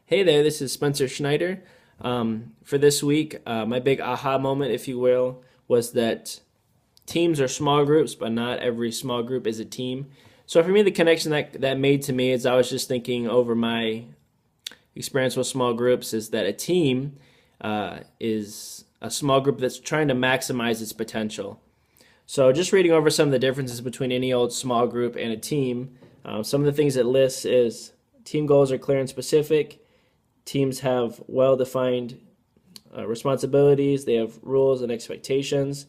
Hey there, this is Spencer Schneider. For this week, my big aha moment, if you will, was that teams are small groups, but not every small group is a team. So for me, the connection that made to me is I was just thinking over my experience with small groups is that a team is a small group that's trying to maximize its potential. So just reading over some of the differences between any old small group and a team, some of the things it lists is team goals are clear and specific. Teams have well-defined responsibilities. They have rules and expectations.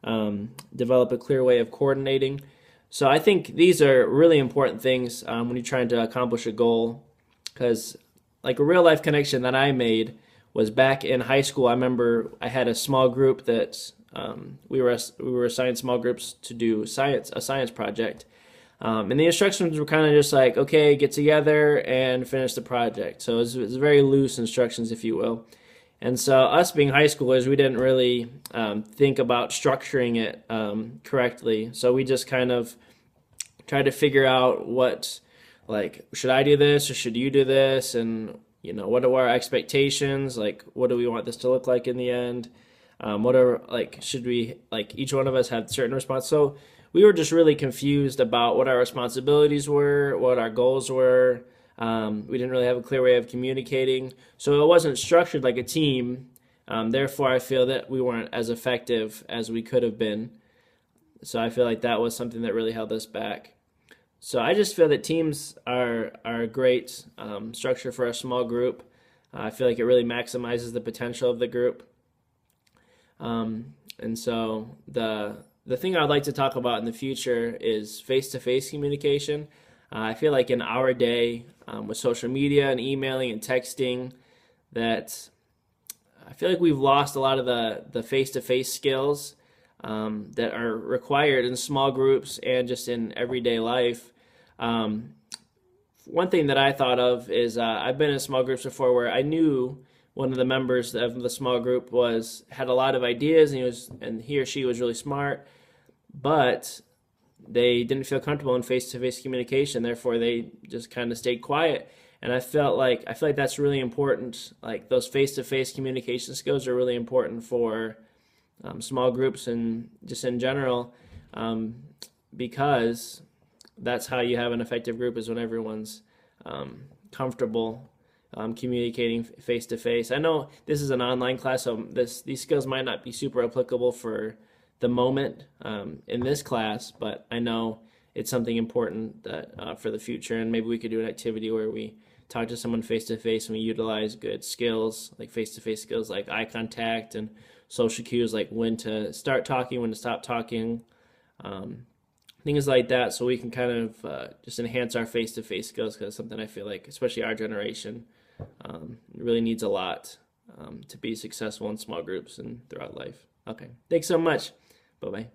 Develop a clear way of coordinating. So I think these are really important things when you're trying to accomplish a goal. Because like a real life connection that I made was back in high school. I remember I had a small group that we were assigned small groups to do a science project. And the instructions were kind of just like, okay, get together and finish the project. So it was very loose instructions, if you will. And so us being high schoolers, we didn't really think about structuring it correctly. So we just kind of tried to figure out like, should I do this or should you do this? And, what are our expectations? Like, what do we want this to look like in the end? Should we, like, each one of us had certain response. So we were just really confused about what our responsibilities were, what our goals were. We didn't really have a clear way of communicating. So it wasn't structured like a team. Therefore, I feel that we weren't as effective as we could have been. So I feel like that was something that really held us back. So I just feel that teams are a great structure for a small group. I feel like it really maximizes the potential of the group. And so the thing I'd like to talk about in the future is face-to-face communication. I feel like in our day, with social media and emailing and texting, that I feel like we've lost a lot of the face-to-face skills that are required in small groups and just in everyday life. One thing that I thought of is I've been in small groups before where I knew one of the members of the small group had a lot of ideas and he or she was really smart, but they didn't feel comfortable in face-to-face communication. Therefore, they just kind of stayed quiet. And I feel like that's really important. Like those face-to-face communication skills are really important for small groups and just in general, because that's how you have an effective group is when everyone's comfortable communicating face to face. I know this is an online class, so these skills might not be super applicable for the moment in this class, but I know it's something important that for the future, and maybe we could do an activity where we talk to someone face to face and we utilize good skills, like face to face skills like eye contact and social cues, like when to start talking, when to stop talking, things like that, so we can kind of just enhance our face to face skills, because it's something I feel like, especially our generation, really needs a lot to be successful in small groups and throughout life. Okay, thanks so much. Bye bye.